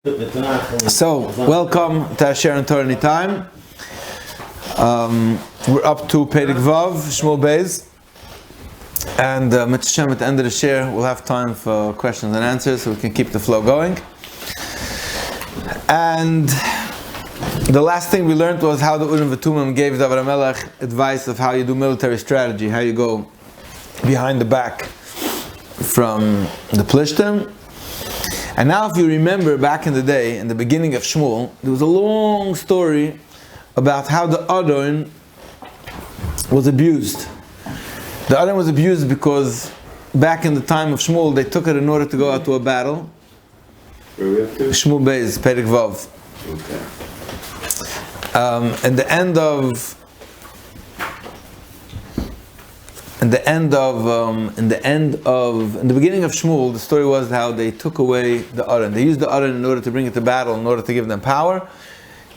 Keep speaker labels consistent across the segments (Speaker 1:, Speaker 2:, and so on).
Speaker 1: So, welcome to Asher and Torah Anytime. We're up to Perek Vav, Shmuel Beis, and Mitzvah at the end of the share we'll have time for questions and answers, so we can keep the flow going. And the last thing we learned was how the Urim V'Tumim gave David HaMelech advice of how you do military strategy, how you go behind the back from the Plishtim. And now if you remember back in the day, in the beginning of Shmuel, there was a long story about how the Adon was abused. The Adon was abused because back in the time of Shmuel, they took it in order to go out to a battle.
Speaker 2: Where are we up to?
Speaker 1: Shmuel Beis, Perek Vav.
Speaker 2: Okay.
Speaker 1: In the beginning of Shmuel, the story was how they took away the Aron. They used the Aron in order to bring it to battle, in order to give them power.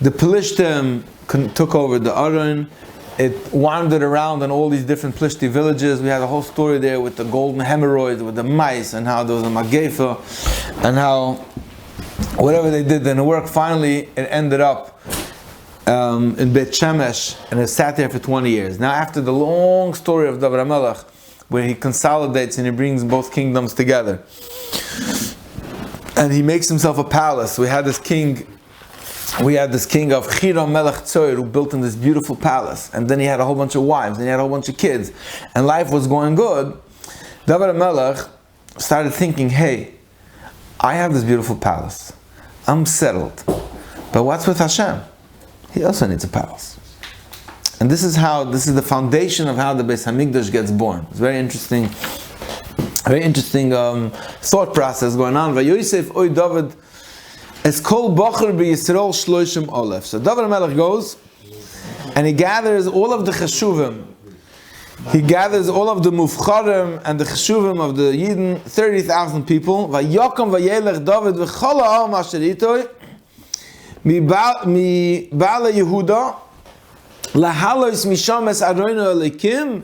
Speaker 1: The Plishtim took over the Aron. It wandered around in all these different Plishti villages. We had a whole story there with the golden hemorrhoids, with the mice, and how there was a Magefa, and how whatever they did didn't work. Finally, it ended up in Beit Shemesh, and it sat there for 20 years. Now, after the long story of David HaMelech, where he consolidates and he brings both kingdoms together, and he makes himself a palace. We had this king of Chiram Melech Tzoir, who built him this beautiful palace, and then he had a whole bunch of wives, and he had a whole bunch of kids, and life was going good. David HaMelech started thinking, hey, I have this beautiful palace, I'm settled, but what's with Hashem? He also needs a palace. And this is the foundation of how the Beis Hamikdash gets born. It's very interesting thought process going on. Vayosef oy David es kol bocher be Yisrael shloishim olef. So David HaMelech goes and he gathers all of the cheshuvim. He gathers all of the mufcharim and the cheshuvim of the Yidden, 30,000 people. Vayokam vayelech David v'chol ha'am asher itoy mi Ba'ala Yehuda lahalos misham es Aroinu Elikim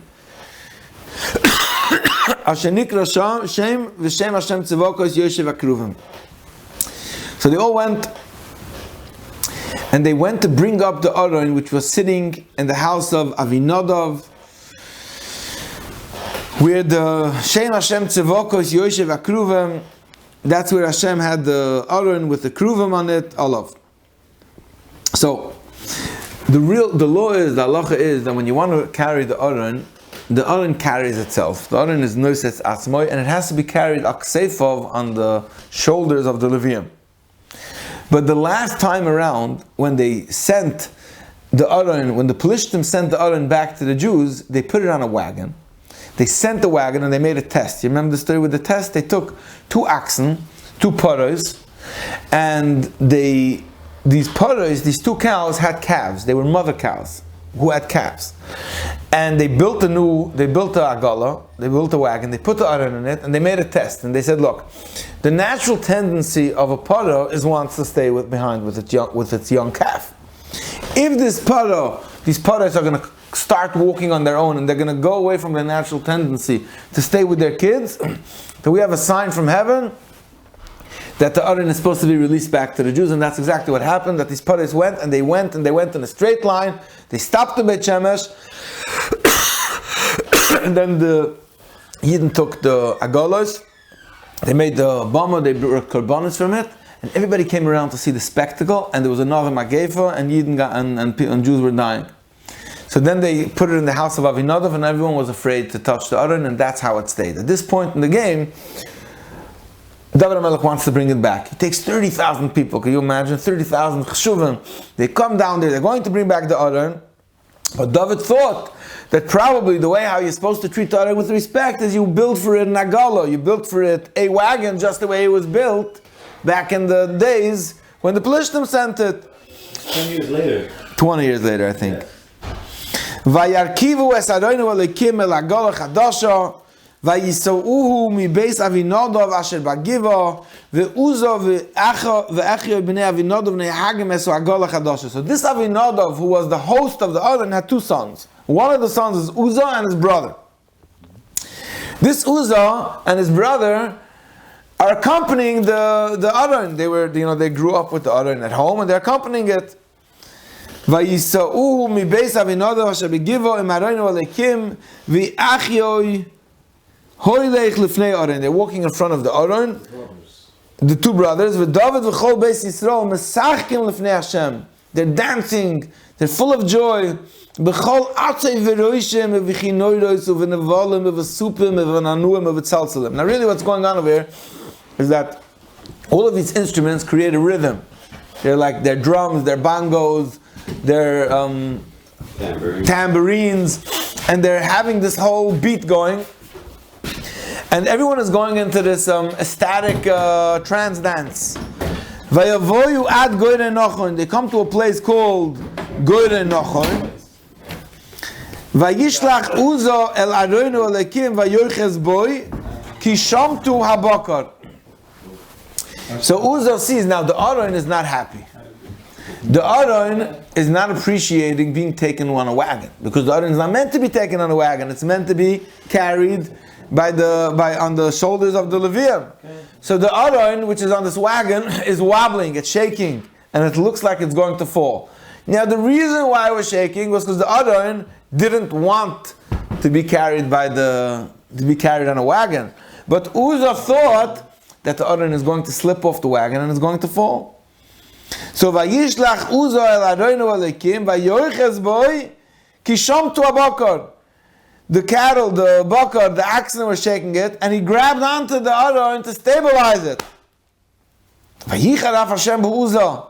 Speaker 1: asher nikra Shem v'Shem Hashem tzivokos Yoshev Akruvim. So they all went, and they went to bring up the Aron, which was sitting in the house of Avinadav, where the Shem Hashem tzivokos Yoshev Akruvim, that's where Hashem had the Aron with the Kruvim on it, Olav. So, the halacha is that when you want to carry the Aron carries itself. The Aron is noises atzmoi, and it has to be carried aksefov on the shoulders of the Levium. But the last time around, when they sent the Aron, when the Plishtim sent the Aron back to the Jews, they put it on a wagon. They sent the wagon and they made a test. You remember the story with the test? They took 2 oxen, 2 paros, and these 2 cows had calves. They were mother cows who had calves. And they built a agala, they built a wagon, they put the Aron in it, and they made a test. And they said, look, the natural tendency of a paro is wants to stay behind with its young calf. If these paros are going to start walking on their own, and they're going to go away from their natural tendency to stay with their kids, then we have a sign from heaven that the Aron is supposed to be released back to the Jews, and that's exactly what happened. That these paros went in a straight line. They stopped the Beit Shemesh, and then the Yidden took the agalos. They made the bama. They brought korbanos from it, and everybody came around to see the spectacle. And there was another magefa, and Yidden and Jews were dying. So then they put it in the house of Avinadav, and everyone was afraid to touch the Aron, and that's how it stayed. At this point in the game, David HaMelech wants to bring it back. He takes 30,000 people. Can you imagine? 30,000 cheshuvim. They come down there. They're going to bring back the Aron. But David thought that probably the way how you're supposed to treat the Aron with respect is you build for it an agala. You build for it a wagon just the way it was built back in the days when the Plishtim sent it.
Speaker 2: 20 years later.
Speaker 1: 20 years later, I think. Vayarkivu es Aroinu Elikim el agala chadasha. Vayisouhu mi beis Avinadav asher bagiva ve'uzo ve'echyo b'nei Avinadav nehagim esu agala chadasha. So this Avinadav, who was the host of the Aron, had 2 sons. One of the sons is Uzzah and his brother. This Uzzah and his brother are accompanying the Aron. They grew up with the Aron at home, and they're accompanying it. Vayisa'u mi beis Avinadav asher begivo im Aroinu alekim v'achyoi hoylech lifnei Aron. They're walking in front of the Aron, the two brothers. V'David v'chol beis Yisrael mesachkim lifnei Hashem. They're dancing. They're full of joy. B'chol atzei v'roishim v'chinoiros v'nevalim v'supim v'nanuim v'tzaltzelim. Now, really, what's going on over here is that all of these instruments create a rhythm. They're like their drums, their bongos, their tambourines, and they're having this whole beat going. And everyone is going into this ecstatic trance dance. Vayavoyu ad Goyre Nochon. They come to a place called Goyre Nochon. Vayishlach Uzo el Aroinu Alekim vayoyches boy ki shamtu habakar. So Uzo sees now the Aron is not happy. The Aron is not appreciating being taken on a wagon, because the Aron is not meant to be taken on a wagon. It's meant to be carried on the shoulders of the Levium. Okay. So the Aron, which is on this wagon, is wobbling, it's shaking, and it looks like it's going to fall. Now the reason why it was shaking was because the Aron didn't want to be carried on a wagon. But Uzzah thought that the Aron is going to slip off the wagon and is going to fall. So Vayishlach Uzzah el Aroinu Alekim vayoyches boy ki shamtu habakar. The cattle, the bakar, the oxen were shaking it, and he grabbed onto the Aron to stabilize it. Vayicharaf Hashem b'Uzzah.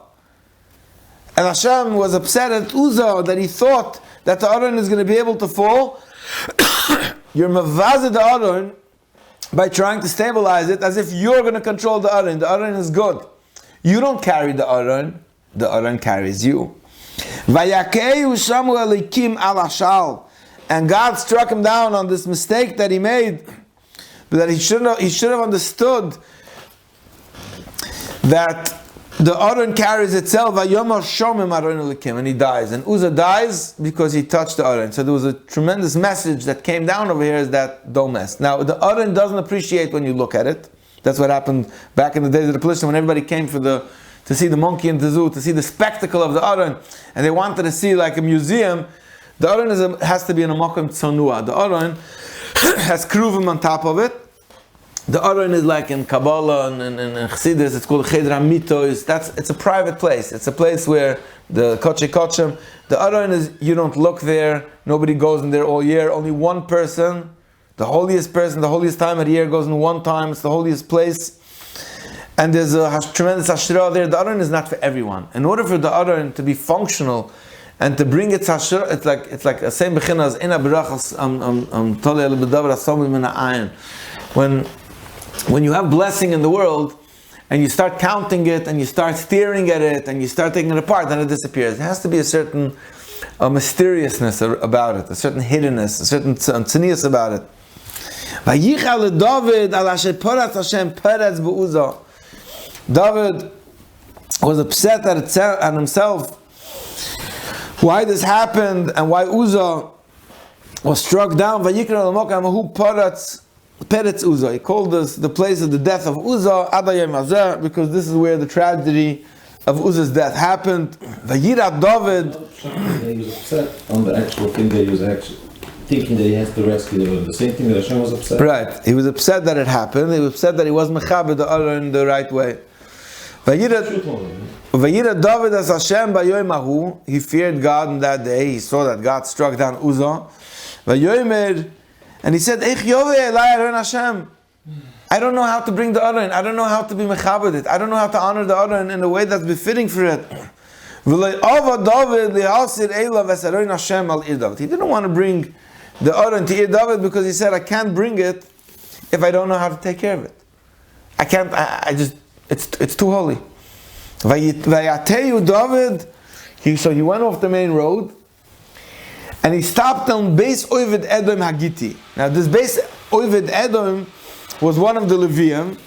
Speaker 1: And Hashem was upset at Uzzah that he thought that the Aron is going to be able to fall. You're mavazed the Aron by trying to stabilize it as if you're going to control the Aron. The Aron is good. You don't carry the Aron carries you. Vayakeu Shmuel Beis al Ashal. And God struck him down on this mistake that he made, that he should have understood that the Aron carries itself, and he dies. And Uzzah dies because he touched the Aron. So there was a tremendous message that came down over here, is that don't mess. Now the Aron doesn't appreciate when you look at it. That's what happened back in the days of the Plishtim, when everybody came to see the monkey in the zoo, to see the spectacle of the Aron, and they wanted to see like a museum. The Aron has to be in a makom tzonua. The Aron has kruvim on top of it. The Aron is like in Kabbalah and Chassidus, it's called Cheder HaMitos. It's a private place. It's a place where the Koche Kochem, the Aron is, you don't look there, nobody goes in there all year, only one person, the holiest time of the year goes in one time, it's the holiest place. And there's a tremendous Hashira there. The Aron is not for everyone. In order for the Aron to be functional, and to bring its hashir, it's like a same bechina as ina berachas tole el bedavar asom min ha'ayin. When you have blessing in the world, and you start counting it, and you start staring at it, and you start taking it apart, then it disappears. There has to be a certain mysteriousness about it, a certain hiddenness, a certain tznius about it. Vayichal David al asher paratz Hashem paratz be'Uzzah. David was upset at himself why this happened and why Uzzah was struck down. Vayikra l'mokam hu Peretz Uzzah. He called this the place of the death of Uzzah Adayim Azar, because this is where the tragedy of Uzzah's death happened. Vayira David.
Speaker 2: He was upset on the actual thing that he was actually thinking that he has to rescue the same thing that Hashem was upset.
Speaker 1: Right. He was upset that it happened. He was upset that he was mechaber the other in the right way. Vayira David as Hashem bayoyim ahu. He feared God on that day. He saw that God struck down Uzzah. Vayoymer, and he said, Eich yoveh elai aron Hashem. I don't know how to bring the Aron. I don't know how to be mechaber it. I don't know how to honor the Aron in a way that's befitting for it. He didn't want to bring the Aron to Ir David because he said, I can't bring it if I don't know how to take care of it. I can't, it's too holy. David, so he went off the main road and he stopped on Beis Oved Edom Hagiti. Now this Beis Oved Edom was one of the Levium.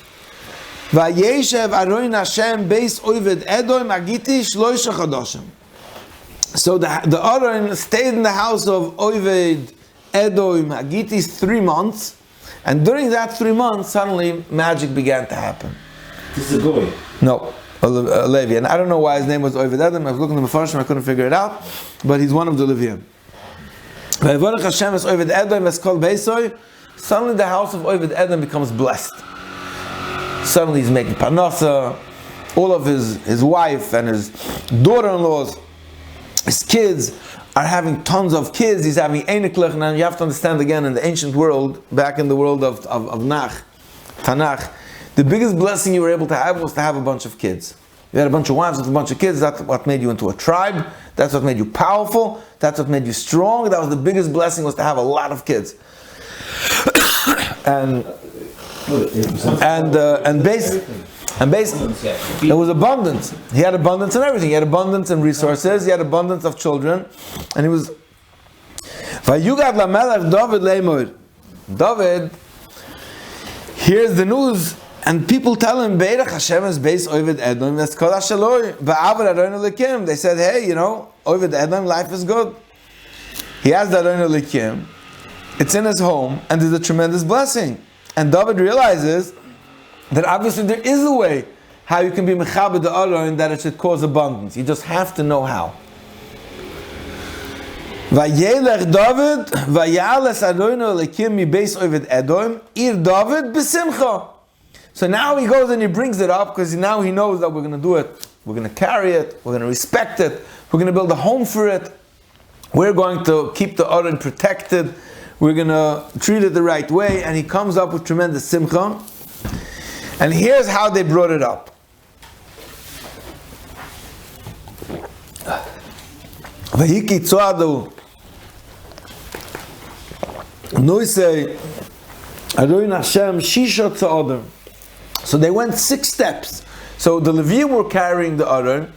Speaker 1: Vayeshev Aron Hashem Beis Oved Edom Hagiti Shloisha Chodoshim. So the Aron stayed in the house of Oved Edom Hagiti 3 months. And during that 3 months, suddenly magic began to happen.
Speaker 2: This is a goy.
Speaker 1: No, a Levi. And I don't know why his name was Oved Edom. I was looking at the Mefarshim, I couldn't figure it out. But he's one of the Leviim. Suddenly the house of Oved Edom becomes blessed. Suddenly he's making parnasa. All of his wife and his daughter-in-laws, his kids, are having tons of kids. He's having einiklech. And you have to understand again, in the ancient world, back in the world of Tanakh, the biggest blessing you were able to have was to have a bunch of kids. You had a bunch of wives with a bunch of kids. That's what made you into a tribe. That's what made you powerful. That's what made you strong. That was the biggest blessing, was to have a lot of kids. and basically, there was abundance. He had abundance in everything. He had abundance in resources. He had abundance of children, and he was. Vayugad lamelech David leimor. David hears the news, and people tell him, "Beirach Hashem is Beis Oved Edom. That's Kol Hashaloi. Ba'avar Aron Elikim." They said, "Hey, Oved Edom, life is good. He has the Aron Elikim. It's in his home, and there's a tremendous blessing." And David realizes that obviously there is a way how you can be mechaber the Aron that it should cause abundance. You just have to know how. Vayelech David, vayales Aron Elikim mi Beis Oved Edom, ir David b'simcha. So now he goes and he brings it up, because now he knows that we're going to do it. We're going to carry it. We're going to respect it. We're going to build a home for it. We're going to keep the Aron protected. We're going to treat it the right way. And he comes up with tremendous simcha. And here's how they brought it up. Vayiki tzoadu noisei Aron Hashem shisha tzoadim. So they went 6 steps. So the Leviim were carrying the Aron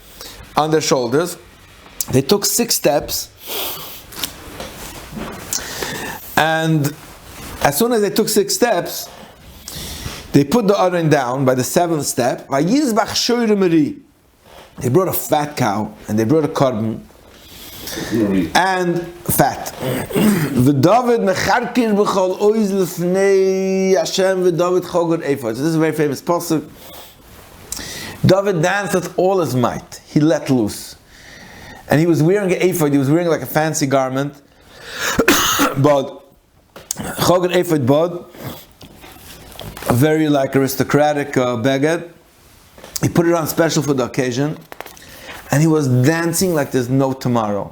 Speaker 1: on their shoulders. They took 6 steps. And as soon as they took 6 steps, they put the Aron down by the 7th step. They brought a fat cow, and they brought a korban, and fat. V'David mecharkir b'chol oiz lefnei Hashem v'David chogor ephod. So this is a very famous pasuk. David danced with all his might. He let loose. And he was wearing an ephod. He was wearing like a fancy garment. But chogor ephod bod, a very like aristocratic beged. He put it on special for the occasion. And he was dancing like there's no tomorrow.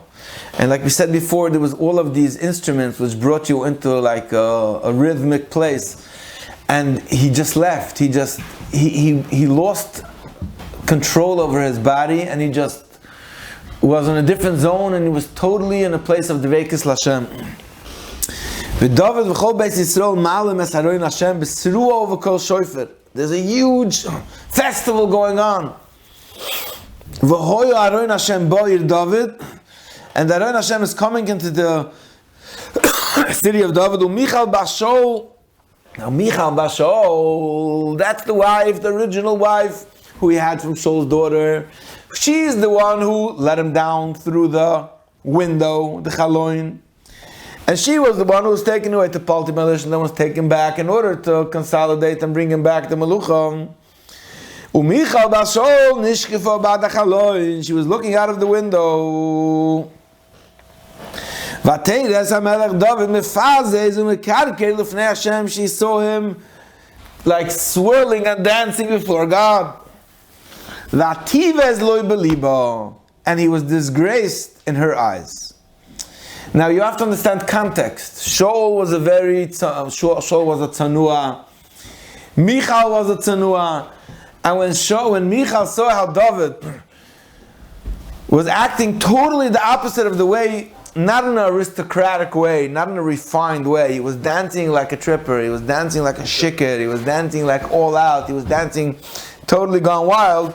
Speaker 1: And like we said before, there was all of these instruments which brought you into like a rhythmic place. And he just left. He lost control over his body, and he just was in a different zone, and he was totally in a place of Dveikis Lashem. There's a huge festival going on. Aron Hashem Boir David, and Aron Hashem is coming into the city of David. Michal Bashol. Now Michal Bashol, that's the wife, the original wife who he had from Shaul's daughter. She's the one who let him down through the window, the chaloin. And she was the one who was taken away to Palti Melish, and then was taken back in order to consolidate and bring him back to Melucha. Umichal Bashol nishkifa ba'da chaloin. She was looking out of the window. Vateiras HaMelech David mefazez umekarker lefnei Hashem. She saw him like swirling and dancing before God. Vativez loy belibo, and he was disgraced in her eyes. Now you have to understand context. Shaul was a tzanua. Michal was a tzanua. And when Michal saw how David was acting totally the opposite of the way, not in an aristocratic way, not in a refined way, he was dancing like a tripper, he was dancing like a shikr, he was dancing like all out, he was dancing totally gone wild.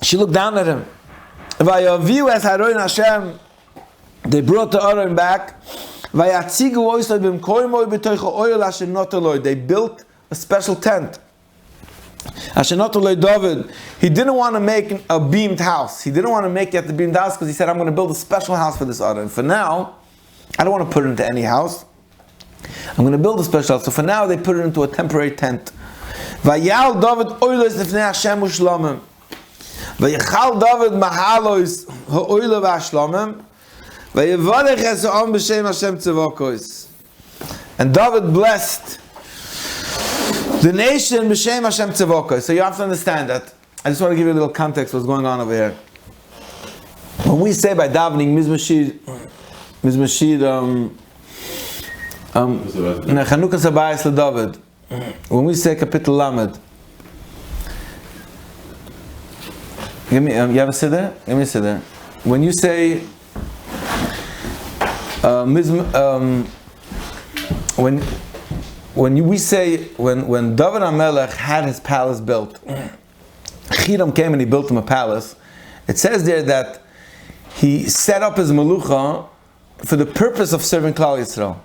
Speaker 1: She looked down at him. Vayaviu es Aron Hashem. They brought the Aron back. They built a special tent. David, he didn't want to make a beamed house. He didn't want to make it the beamed house because he said, I'm going to build a special house for this Aron. For now, I don't want to put it into any house. I'm going to build a special house. So for now, they put it into a temporary tent. Vayal David oilos lifnei Hashem u'shlamim. Vayachal David mahalois ha'oilo v'ashlamim. Vayevarech es ha'am b'shem Hashem tzivokos. And David blessed the nation b'shem Hashem tzivokos. So you have to understand that. I just want to give you a little context what's going on over here. When we say by davening Mizmashir Chanukah Sabayis LeDavid, when we say Kapitel Lamed, give me, you have a siddur? Give me a siddur. When you say when David HaMelech had his palace built, Hiram came and he built him a palace. It says there that he set up his melucha for the purpose of serving Klal Yisrael.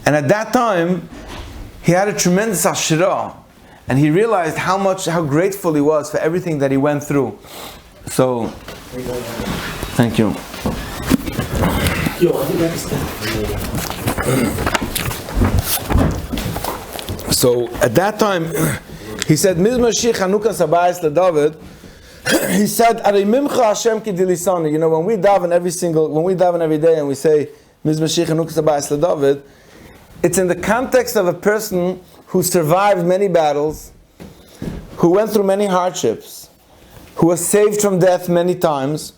Speaker 1: And at that time, he had a tremendous ashirah, and he realized how grateful he was for everything that he went through. So, thank you. So at that time, he said, "Mizmashir Chanukah Sabayis LeDavid." He said, "Arei mimcha Hashem kidilisani." You know, when we daven every day, and we say, "Mizmashir Chanukah Sabayis LeDavid," it's in the context of a person who survived many battles, who went through many hardships, who was saved from death many times,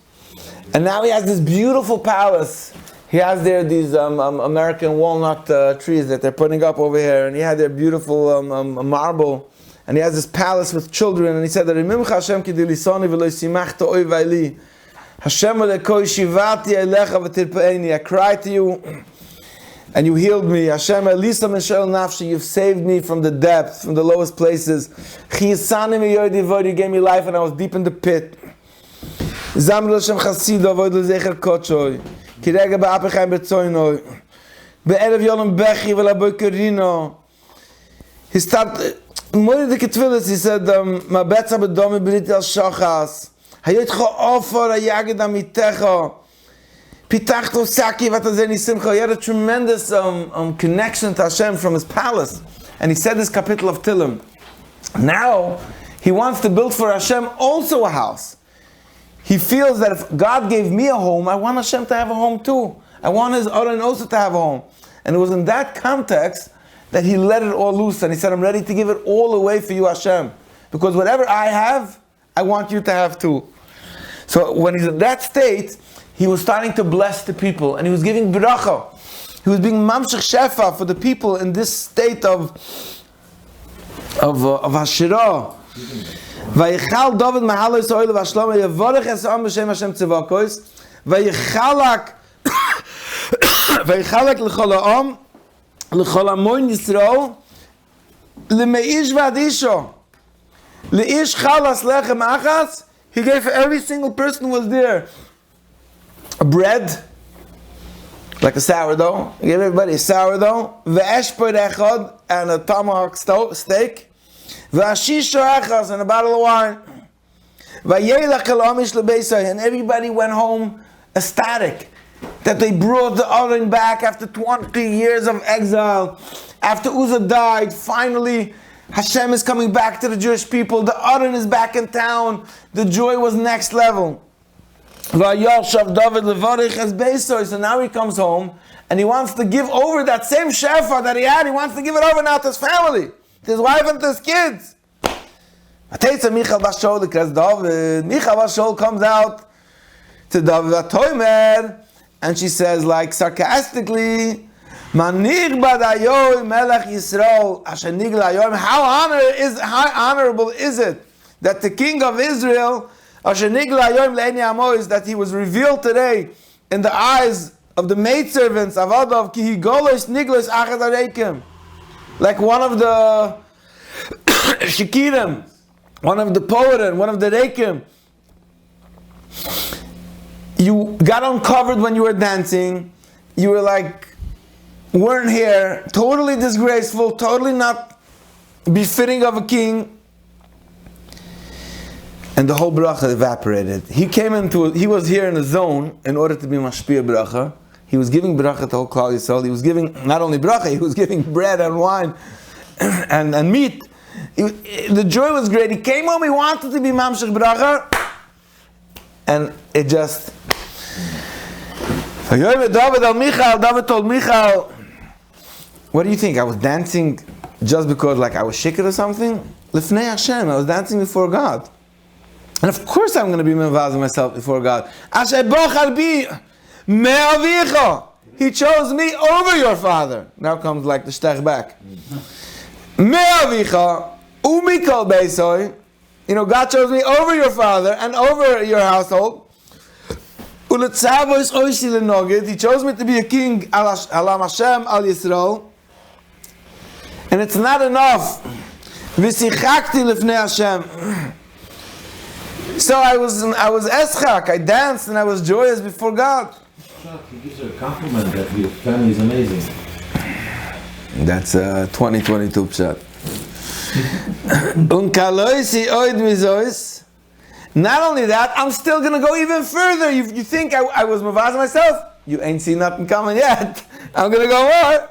Speaker 1: and now he has this beautiful palace. He has there these American walnut trees that they're putting up over here, and he had their beautiful marble, and he has this palace with children, and he said, "Remimcha Hashem kidilisani v'lo simachta oy vayli. Hashem alekoi shivati elecha v'tirpeini." I cried to you, and you healed me. Hashem elisa mishel nafshi. You've saved me from the depths, from the lowest places. Chiyasani miyoy, you gave me life, and I was deep in the pit. Zamru Hashem chasido avoid lezecher kochoy. Kirega ba'apechaim betzoyno. Be'erev yolem bechi v'laboy kerino. He stopped. More the ketfilas, he said, "Ma betza bedomi b'riti al shachas. Hayotcha ofor hayagid amitecha. Pitachto saki vatazeni simcha." He had a tremendous connection to Hashem from his palace. And he said this kapitel of Tilim. Now, he wants to build for Hashem also a house. He feels that if God gave me a home, I want Hashem to have a home too. I want his Aron also to have a home. And it was in that context that he let it all loose, and he said, "I'm ready to give it all away for you, Hashem. Because whatever I have, I want you to have too." So when he's in that state, he was starting to bless the people, and he was giving bracha. He was being mamshech shefa for the people in this state of hashirah. Vayichal David mahalos oil v'ashlam yavorech es am b'shem Hashem tzivakos vayichalak l'chol ha'am l'chol hamoin Yisrael l'meish v'adisho leish chalas lechem achas. He gave for every single person who was there a bread, like a sourdough. He gave everybody a sourdough, ve'eshper echad, and a tomahawk steak, ve'ashisho echas, and a bottle of wine, ve'yelach el amish lebeisai, and everybody went home ecstatic that they brought the Aron back after 20 years of exile. After Uzzah died, finally Hashem is coming back to the Jewish people. The Aron is back in town. The joy was next level. So now he comes home and he wants to give over that same shefa that he had. He wants to give it over now to his family, to his wife and to his kids. Michal Bashol comes out to David and she says, like sarcastically, how honorable is it that the king of Israel, that he was revealed today in the eyes of the maidservants, like one of the Shekirim, one of the Poetim, one of the Reikim. You got uncovered when you were dancing. You were like, weren't here, totally disgraceful, totally not befitting of a king. And the whole bracha evaporated. He was here in a zone in order to be mashpia bracha, He was giving bracha to whole Klal Yisrael. He was giving not only bracha, he was giving bread and wine and meat. The joy was great. He came home, he wanted to be mamshech bracha, and it just... David told Michal, what do you think? I was dancing just because like I was shikr or something? Lifnei Hashem, I was dancing before God. And of course I'm going to be mevazeh myself before God. Asher bochar bi me'avicha. He chose me over your father. Now comes like the shtech back. Me'avicha umikol beisoi. You know, God chose me over your father and over your household. Uletzavos oishi lenogid. He chose me to be a king alam Hashem al Yisrael. And it's not enough. V'sichakti lifnei Hashem. So I was eschak, I danced and I was joyous before God.
Speaker 2: He gives her a compliment that your family is amazing.
Speaker 1: That's 2022 pshat. Unkaloisi oid mizois. Not only that, I'm still going to go even further. You think I was mavaz myself? You ain't seen nothing coming yet. I'm going to go more.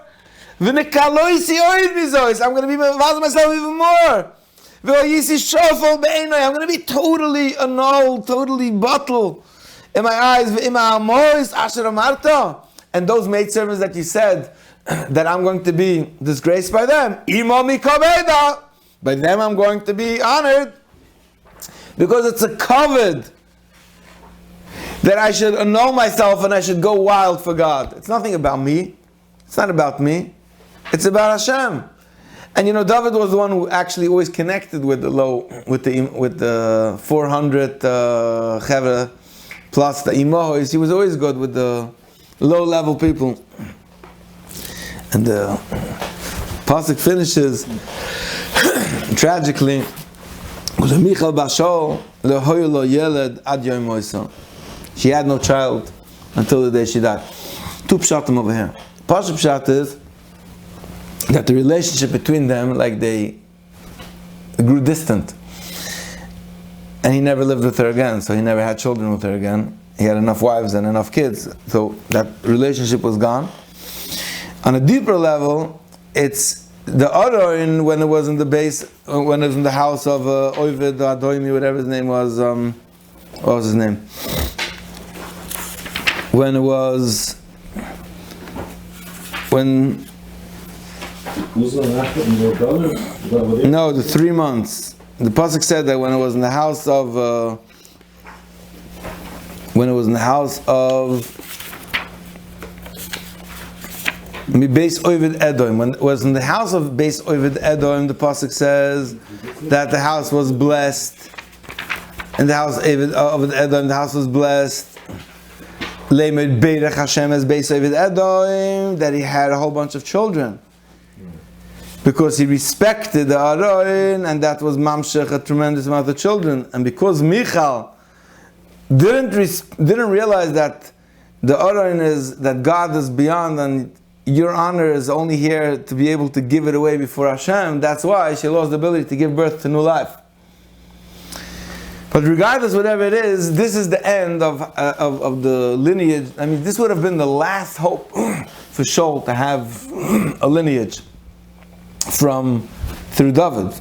Speaker 1: V'nekaloisi oid mizois. I'm going to be mavaz myself even more. I'm going to be totally annulled, totally bottled in my eyes. And those maidservants that you said that I'm going to be disgraced by them, by them I'm going to be honored, because it's a covet that I should annul myself and I should go wild for God. It's nothing about me. It's not about me. It's about Hashem. And you know, David was the one who actually always connected with the 400 chevra plus the imohos. He was always good with the low-level people. And the pasuk finishes tragically. She had no child until the day she died. Two pshatim over here. Pasuk pshat is that the relationship between them, like they grew distant. And he never lived with her again, so he never had children with her again. He had enough wives and enough kids, so that relationship was gone. On a deeper level, it's the Aron when it was in the base, when it was in the house of Ovid Adoimi, whatever his name was. What was his name? No, the 3 months. The pasuk said that when it was in the house of Beis Ovid Edom, when it was in the house of Beis Ovid Edom, the pasuk says that the house was blessed. In the house of Ovid Edom, the house was blessed. Leimed Beirech Hashem as Beis Ovid Edom, that he had a whole bunch of children. Because he respected the Aron, and that was mamshech, a tremendous amount of children. And because Michal didn't realize that the Aron is, that God is beyond, and your honor is only here to be able to give it away before Hashem, that's why she lost the ability to give birth to new life. But regardless, whatever it is, this is the end of the lineage. I mean, this would have been the last hope for Shaul to have a lineage through David.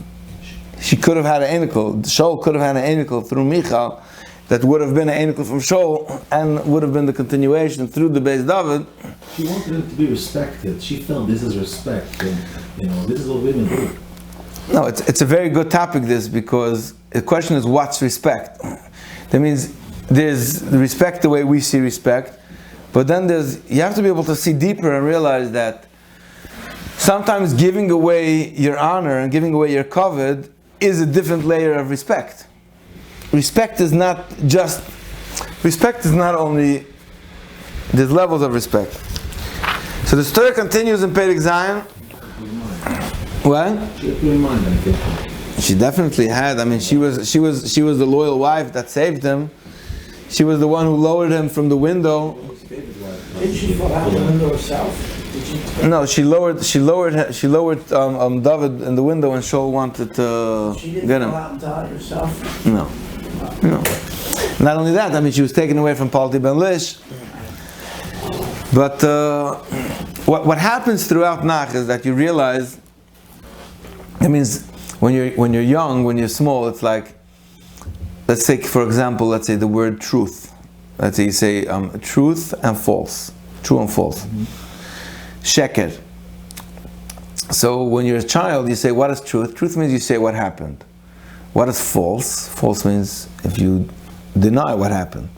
Speaker 1: She could have had an enikel. Shaul could have had an enikel through Michal, that would have been an enikel from Shaul, and would have been the continuation through the base David.
Speaker 2: She wanted him to be respected. She felt this is respect, and this is what women do.
Speaker 1: No, it's a very good topic, this, because the question is, what's respect? That means there's the respect the way we see respect, but then you have to be able to see deeper and realize that sometimes giving away your honor and giving away your kavod is a different layer of respect. Respect is not only, there's levels of respect. So the story continues in Perek Zayin. What?
Speaker 2: She had to remind him, I think.
Speaker 1: She definitely had. I mean, she was the loyal wife that saved him. She was the one who lowered him from the window.
Speaker 3: Did she fall out the window herself?
Speaker 1: No, she lowered David in the window, and Shaul wanted to get him.
Speaker 3: She didn't fall out and die herself?
Speaker 1: No. Not only that, I mean, she was taken away from Palti Ben Lish. But what happens throughout Nach is that you realize, it means when you're young, when you're small, it's like, let's take for example, let's say the word truth. Let's say you say truth and false, true and false. Sheker. So when you're a child, you say, what is truth? Truth means you say what happened. What is false? False means if you deny what happened.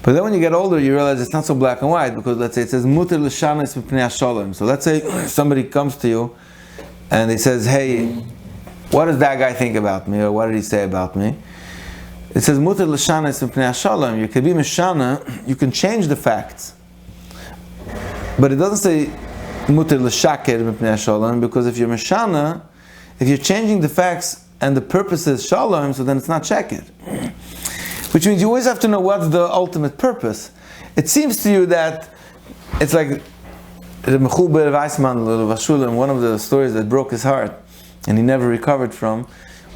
Speaker 1: But then when you get older, you realize it's not so black and white, because let's say it says muter l'shanes mipnei hasholem. So let's say somebody comes to you and he says, hey, what does that guy think about me, or what did he say about me? It says muter l'shanes mipnei hasholem. You can be mishana, you can change the facts. But it doesn't say muter l'shaker mipnei hasholem, because if you're mishana, if you're changing the facts and the purpose is shalom, so then it's not sheker. Which means you always have to know what's the ultimate purpose. It seems to you that it's like Shmuel Beis, one of the stories that broke his heart and he never recovered from,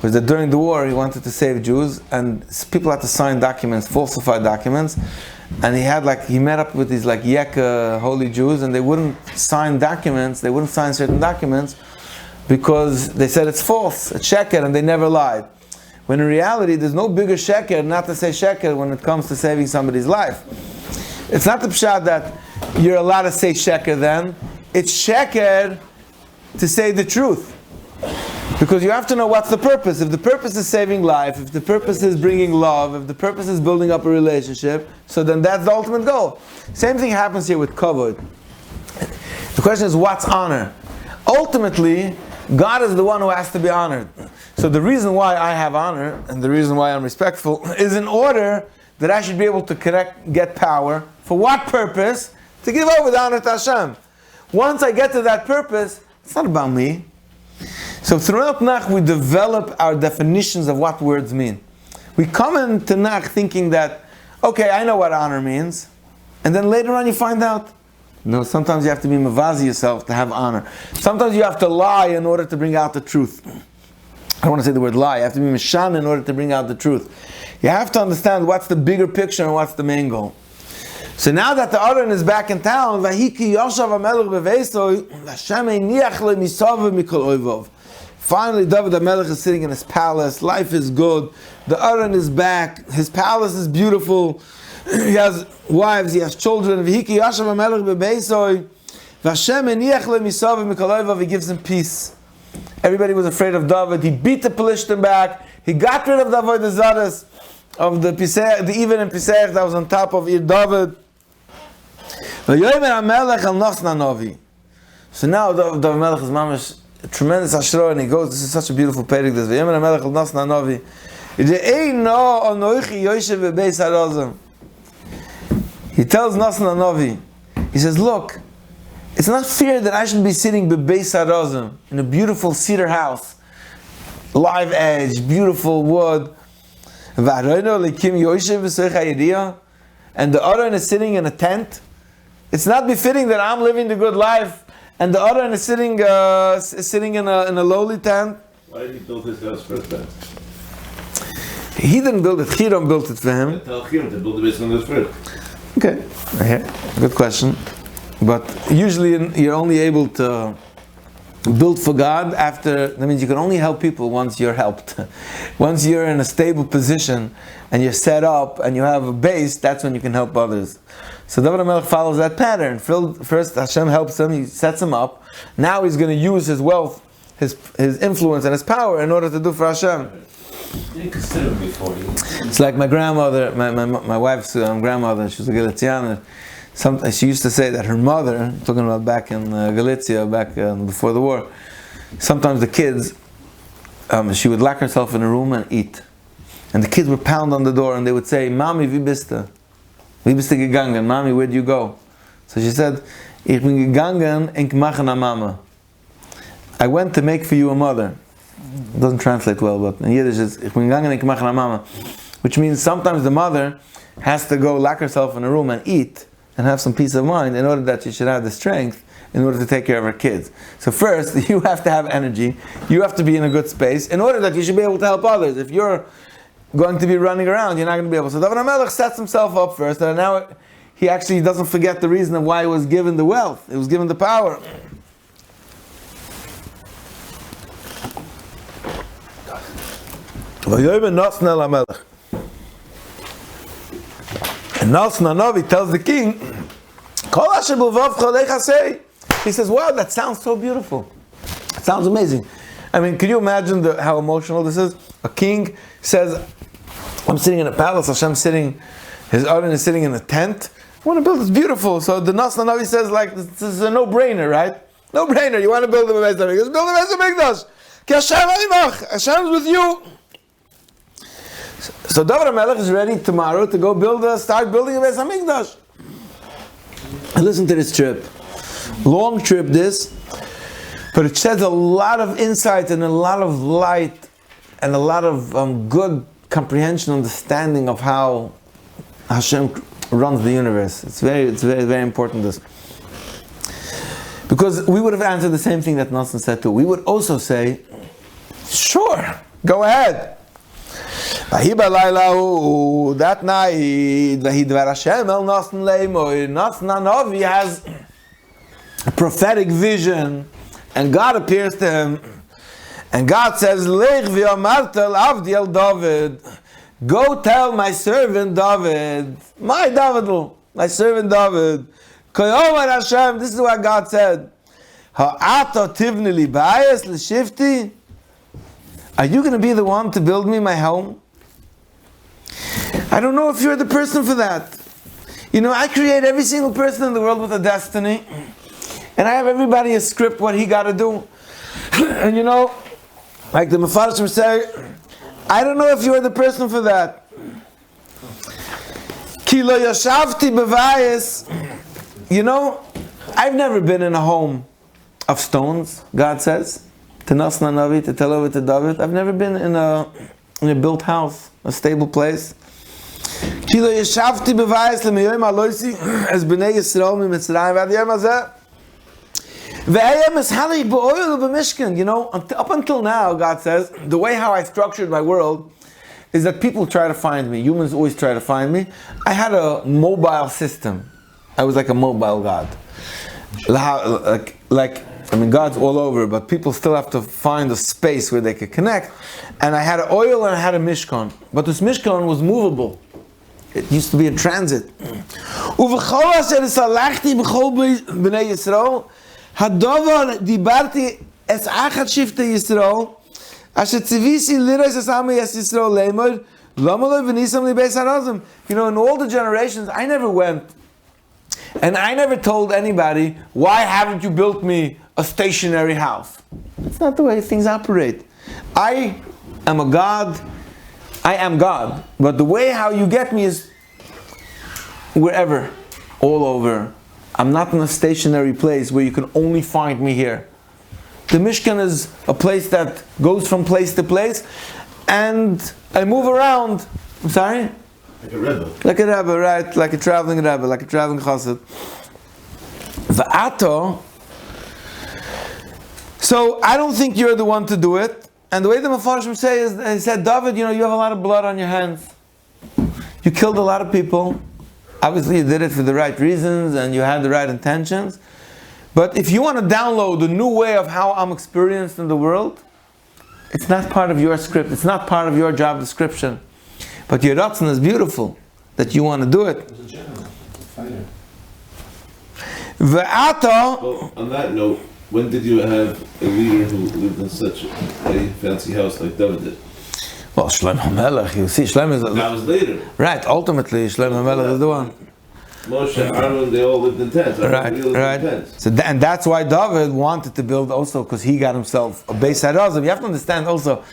Speaker 1: was that during the war he wanted to save Jews, and people had to sign documents, falsified documents, and he met up with these like Yeka holy Jews, and they wouldn't sign documents, they wouldn't sign certain documents because they said it's false, it's sheker, and they never lied. When in reality, there's no bigger sheker not to say sheker when it comes to saving somebody's life. It's not the pshat that you're allowed to say sheker then. It's sheker to say the truth. Because you have to know what's the purpose. If the purpose is saving life, if the purpose is bringing love, if the purpose is building up a relationship, so then that's the ultimate goal. Same thing happens here with kavod. The question is, what's honor? Ultimately, God is the one who has to be honored. So the reason why I have honor, and the reason why I'm respectful, is in order that I should be able to get power. For what purpose? To give over the honor to Hashem. Once I get to that purpose, it's not about me. So throughout Nach we develop our definitions of what words mean. We come into Nach thinking that, okay, I know what honor means. And then later on you find out, no, sometimes you have to be mavazi yourself to have honor. Sometimes you have to lie in order to bring out the truth. I don't want to say the word lie. You have to be mishan in order to bring out the truth. You have to understand what's the bigger picture and what's the main goal. So now that the Aron is back in town, finally David HaMelech is sitting in his palace. Life is good. The Aron is back. His palace is beautiful. He has wives, he has children. He gives him peace. Everybody was afraid of David. He beat the Pelishtim back. He got rid of the Avodah Zaras, of the Pisach, the even in Pisach that was on top of Ir David. So now David HaMelech is mamish a tremendous ashra, and he goes, this is such a beautiful perek, this V'yomer HaMelech al Nosna Novi. He tells Nosna Novi, he says, look, it's not fair that I should be sitting bebeis harazim, in a beautiful cedar house, live edge, beautiful wood, and the Aron is sitting in a tent. It's not befitting that I'm living the good life and the Aron is sitting in a lowly tent.
Speaker 2: Why did he build his house first then?
Speaker 1: He didn't build it, Hiram built it for him.
Speaker 2: Tell Hiram to build the basement first.
Speaker 1: Okay, good question. But usually you're only able to build for God after, that means you can only help people once you're helped. Once you're in a stable position and you're set up and you have a base, that's when you can help others. So David HaMelech follows that pattern. First Hashem helps him, he sets him up. Now he's going to use his wealth, his influence and his power in order to do for Hashem.
Speaker 2: You consider before you.
Speaker 1: It's like my grandmother, my wife's grandmother, she was a Galiciana. She used to say that her mother, talking about back in Galicia, back before the war, sometimes the kids, she would lock herself in a room and eat. And the kids would pound on the door and they would say, Mami, wie bist du? Wie bist du gegangen? Mami, where do you go? So she said, Ich bin gegangen en gemachen a mama. I went to make for you a mother. It doesn't translate well, but in Yiddish it's Ich bin gegangen en gemachen a mama. Which means sometimes the mother has to go lock herself in a room and eat and have some peace of mind in order that she should have the strength in order to take care of her kids. So first, you have to have energy, you have to be in a good space in order that you should be able to help others. If you're going to be running around, you're not going to be able. So David HaMelech sets himself up first, and now he actually doesn't forget the reason of why he was given the wealth. He was given the power. And Nasna Navi tells the king, he says, wow, that sounds so beautiful. It sounds amazing. I mean, can you imagine how emotional this is? A king says, I'm sitting in a palace, Hashem's sitting, his Aaron is sitting in a tent. I want to build this beautiful. So the Nasna Navi says, like, this is a no-brainer, right? No-brainer. You want to build a Beis HaMikdash? Build a Beis HaMikdash. Ki Hashem imach. Hashem's with you. So David HaMelech is ready tomorrow to go start building a Beis HaMikdash. And listen to this trip. Long trip this, but it sheds a lot of insight and a lot of light and a lot of good comprehension, understanding of how Hashem runs the universe. It's very, very important this. Because we would have answered the same thing that Nassan said too. We would also say, sure, go ahead. That night, Nassan has a prophetic vision, and God appears to him, and God says, David, go tell my servant David, my servant David, this is what God said, are you going to be the one to build me my home? I don't know if you're the person for that. You know, I create every single person in the world with a destiny, and I have everybody a script what he got to do. And you know, like the Mefarshim say, I don't know if you're the person for that. Ki lo yashavti bevayis. You know, I've never been in a home of stones, God says, to Nasna Navi, to tell over to David. I've never been in a built house, a stable place. Ki lo yashavti bevayis lemiyoyim aloisi as b'nei Yisrael mi Mitzrayim v'ad yom hazeh. You know, up until now, God says, the way how I structured my world is that people try to find me. Humans always try to find me. I had a mobile system. I was like a mobile God. I mean, God's all over, but people still have to find a space where they could connect. And I had an oil and I had a Mishkan. But this Mishkan was movable. It used to be in transit. Hadovar dibarti es achat shifte Yisrael, asher tzivisi liros es ame yes Yisrael leimor, lama lo v'nisam li beis harazim. You know, in all the generations, I never went, and I never told anybody, why haven't you built me a stationary house? That's not the way things operate. I am a God, I am God, but the way how you get me is wherever, all over. I'm not in a stationary place where you can only find me here. The Mishkan is a place that goes from place to place, and I move around. I'm sorry?
Speaker 2: Like a rebbe.
Speaker 1: Like a rebbe, right? Like a traveling rebbe, like a traveling chassid. Va'ato. So I don't think you're the one to do it. And the way the Mefarshim say is, he said, David, you know, you have a lot of blood on your hands. You killed a lot of people. Obviously, you did it for the right reasons and you had the right intentions. But if you want to download a new way of how I'm experienced in the world, it's not part of your script. It's not part of your job description. But your ratzon is beautiful that you want to do it.
Speaker 2: As a gentleman, fighter.
Speaker 1: Well,
Speaker 2: on that note, when did you have a leader who lived in such a fancy house like David did?
Speaker 1: Well, Shlomo HaMelech, you see, Shlomo is...
Speaker 2: That was later.
Speaker 1: Right, ultimately, Shlomo HaMelech is the one.
Speaker 2: Moshe, Aaron, they all lived in tents.
Speaker 1: Right.
Speaker 2: In tents.
Speaker 1: So and that's why David wanted to build also, because he got himself a Beis HaRazim. You have to understand also,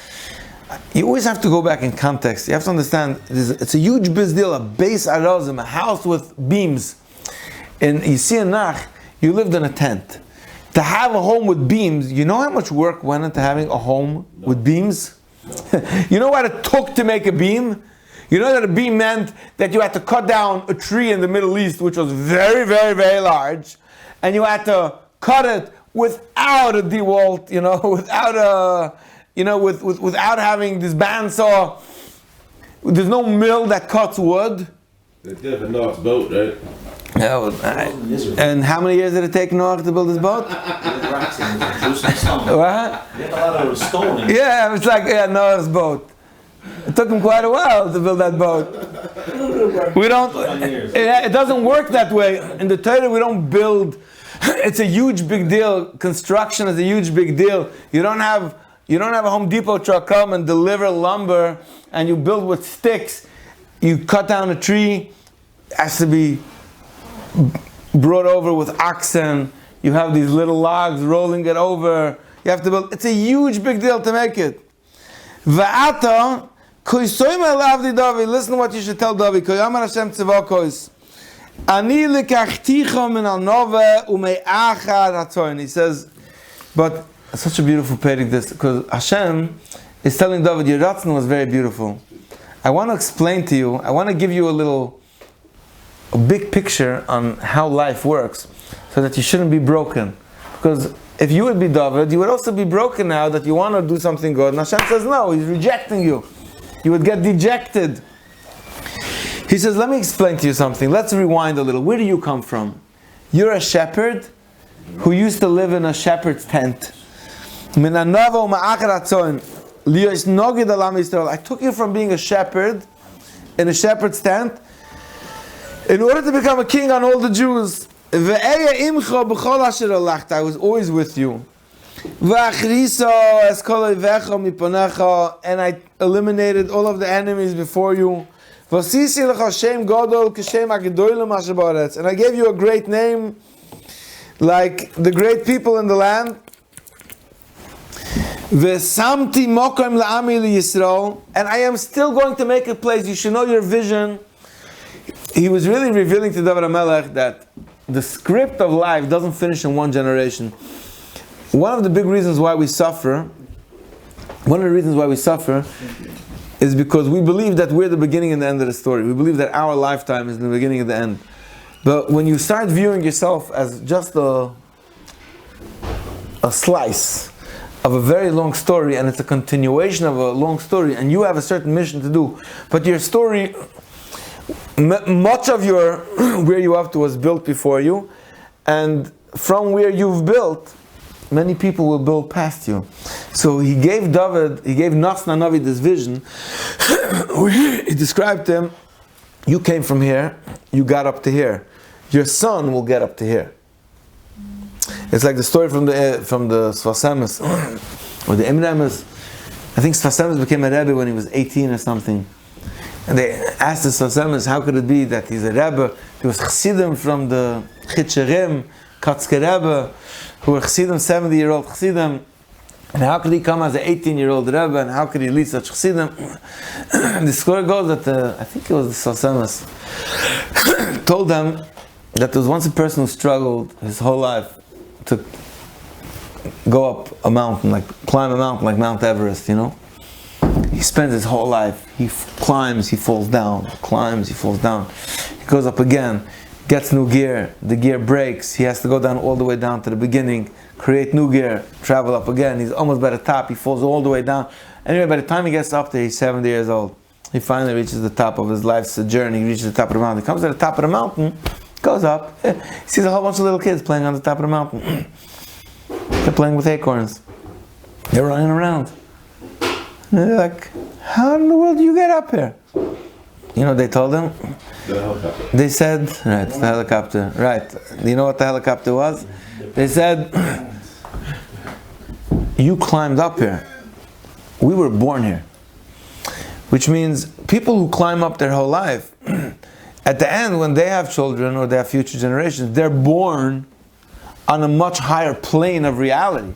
Speaker 1: you always have to go back in context. You have to understand, it's a huge big deal, a Beis HaRazim, a house with beams. And you see in Nach, you lived in a tent. To have a home with beams, you know how much work went into having a home with beams? You know what it took to make a beam? You know that a beam meant that you had to cut down a tree in the Middle East, which was very, very, very large, and you had to cut it without a DeWalt, without having this bandsaw. There's no mill that cuts wood.
Speaker 2: They did have a Noah's boat, right?
Speaker 1: And how many years did it take Noah to build his boat? What? Yeah, it's like Noah's boat. It took him quite a while to build that boat. We don't. It doesn't work that way. In the Torah, we don't build. It's a huge big deal. Construction is a huge big deal. You don't have a Home Depot truck come and deliver lumber, and you build with sticks. You cut down a tree. It has to be brought over with oxen. You have these little logs rolling it over. You have to build. It's a huge big deal to make it. Va'ata koisoyim elavdi David. Listen to what you should tell David. Koyamar Hashem tzivakos. Ani lekachticha min al-nova ume'achad hatzoyin. He says, but it's such a beautiful painting this, because Hashem is telling David, your ratzon was very beautiful. I want to explain to you, I want to give you a big picture on how life works, so that you shouldn't be broken. Because if you would be David, you would also be broken now that you want to do something good. And Hashem says no, He's rejecting you. You would get dejected. He says, let me explain to you something. Let's rewind a little. Where do you come from? You're a shepherd who used to live in a shepherd's tent. I took you from being a shepherd in a shepherd's tent in order to become a king on all the Jews. I was always with you. And I eliminated all of the enemies before you. And I gave you a great name, like the great people in the land. And I am still going to make a place. You should know your vision. He was really revealing to David HaMelech that the script of life doesn't finish in one generation. One of the big reasons why we suffer, is because we believe that we're the beginning and the end of the story. We believe that our lifetime is the beginning and the end. But when you start viewing yourself as just a slice of a very long story, and it's a continuation of a long story, and you have a certain mission to do, but your story, much of your where you up to was built before you, and from where you've built, many people will build past you. So he gave Nasna Navi this vision. He described him, you came from here, you got up to here. Your son will get up to here. It's like the story from the Sfasemis, or the Imremes. I think Sfasemis became a Rebbe when he was 18 or something. And they asked the Sfasemis, how could it be that he's a Rebbe? He was Chassidim from the Chitcherim, Katzke Rebbe, who were Chassidim, 70-year-old Chassidim. And how could he come as an 18-year-old Rebbe, and how could he lead such Chassidim? The story goes that, I think it was the Sfasemis, told them that there was once a person who struggled his whole life to go up a mountain, like climb a mountain like Mount Everest, you know. He spends his whole life, he climbs, he falls down, climbs, he falls down. He goes up again, gets new gear, the gear breaks, he has to go down all the way down to the beginning, create new gear, travel up again. He's almost by the top, he falls all the way down. Anyway, by the time he gets up there, he's 70 years old. He finally reaches the top of his life's journey, he reaches the top of the mountain. He comes to the top of the mountain, goes up, he sees a whole bunch of little kids playing on the top of the mountain. They're playing with acorns. They're running around. And they're like, how in the world do you get up here? You know, they told him.
Speaker 2: The helicopter.
Speaker 1: They said, right, the helicopter. Right. You know what the helicopter was? They said, you climbed up here. We were born here. Which means people who climb up their whole life, at the end, when they have children or they have future generations, they're born on a much higher plane of reality.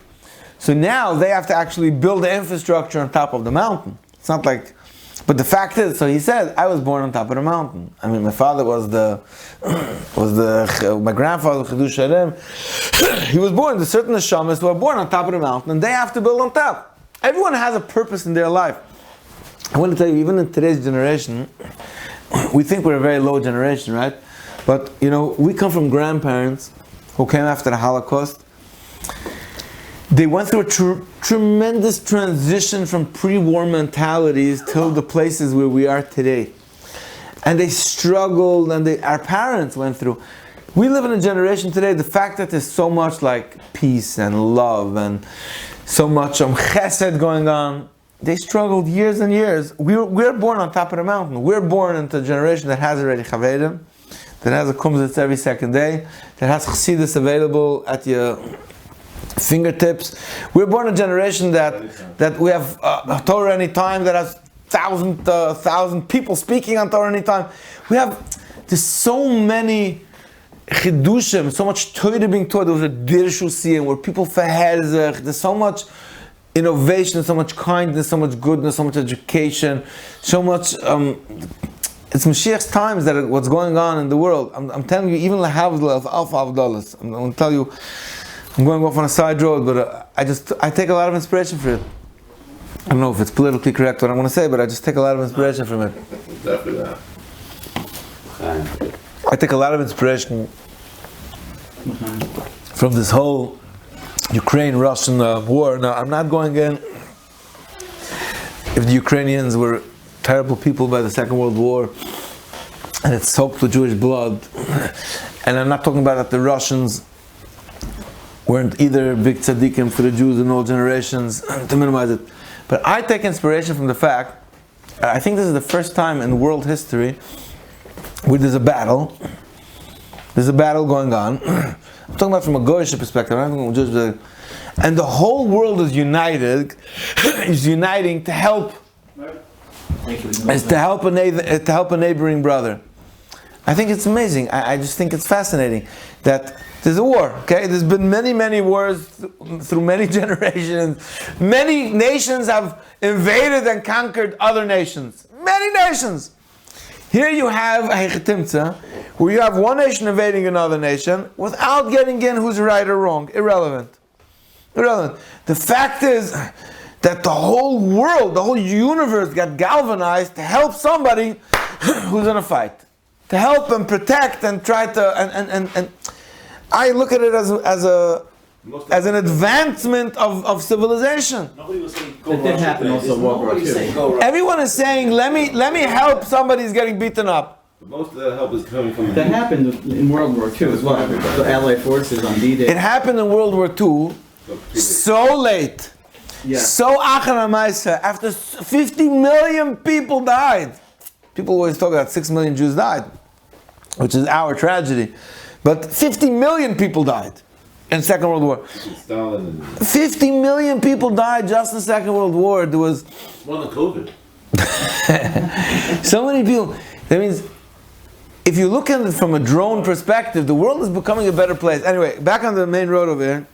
Speaker 1: So now they have to actually build the infrastructure on top of the mountain. It's not like, but the fact is, so he said, I was born on top of the mountain. I mean, my father my grandfather, Chidush Harem, he was born, the certain neshamas who are born on top of the mountain, and they have to build on top. Everyone has a purpose in their life. I want to tell you, even in today's generation, we think we're a very low generation, right? But, you know, we come from grandparents who came after the Holocaust. They went through a tremendous transition from pre-war mentalities till the places where we are today. And they struggled, and our parents went through. We live in a generation today, the fact that there's so much like peace and love and so much chesed going on, they struggled years and years. We're born on top of the mountain. We're born into a generation that has already chavedim, that has a kumzitz every second day, that has chassidus available at your fingertips. We're born a generation that we have Torah anytime, that has thousand people speaking on Torah anytime. There's so many chidushim, so much Torah being taught. There was a dirshu siyum where people verherzig. There's so much innovation, so much kindness, so much goodness, so much education, so much. It's Mashiach's times that what's going on in the world. I'm telling you, even lahavdal of alpha avdalas. I'm going to tell you. I'm going off on a side road, but I take a lot of inspiration from it. I don't know if it's politically correct what I'm going to say, but I just take a lot of inspiration from it.
Speaker 2: Definitely not.
Speaker 1: I take a lot of inspiration from this whole Ukraine-Russian war. Now, I'm not going in if the Ukrainians were terrible people by the Second World War and it's soaked with Jewish blood, and I'm not talking about that the Russians weren't either big tzaddikim for the Jews in all generations, to minimize it. But I take inspiration from the fact, I think this is the first time in world history where there's a battle going on. I'm talking about from a Goyish perspective, I'm not talking about Jewish perspective. And the whole world is uniting to help, to help a neighboring brother. I think it's amazing. I just think it's fascinating that there's a war, okay? There's been many wars through many generations. Many nations have invaded and conquered other nations. Many nations. Here you have a hechetimtza, where you have one nation invading another nation without getting in who's right or wrong. Irrelevant. The fact is that the whole world, the whole universe got galvanized to help somebody who's in a fight. To help and protect and try to... And I look at it as an advancement of civilization.
Speaker 4: Nobody was saying that did happen also World War II.
Speaker 1: Everyone is saying, let me help somebody who's getting beaten up.
Speaker 2: But most of that help is coming from
Speaker 4: That happened in World War II as well. The Allied forces on D-Day.
Speaker 1: It happened in World War II so late.
Speaker 4: Yeah.
Speaker 1: So achana ma'aseh, after 50 million people died. People always talk about 6 million Jews died, which is our tragedy. But 50 million people died in the Second World War. 50 million people died just in the Second World War. There was
Speaker 2: more than COVID.
Speaker 1: so many people. That means, if you look at it from a drone perspective, the world is becoming a better place. Anyway, back on the main road over here.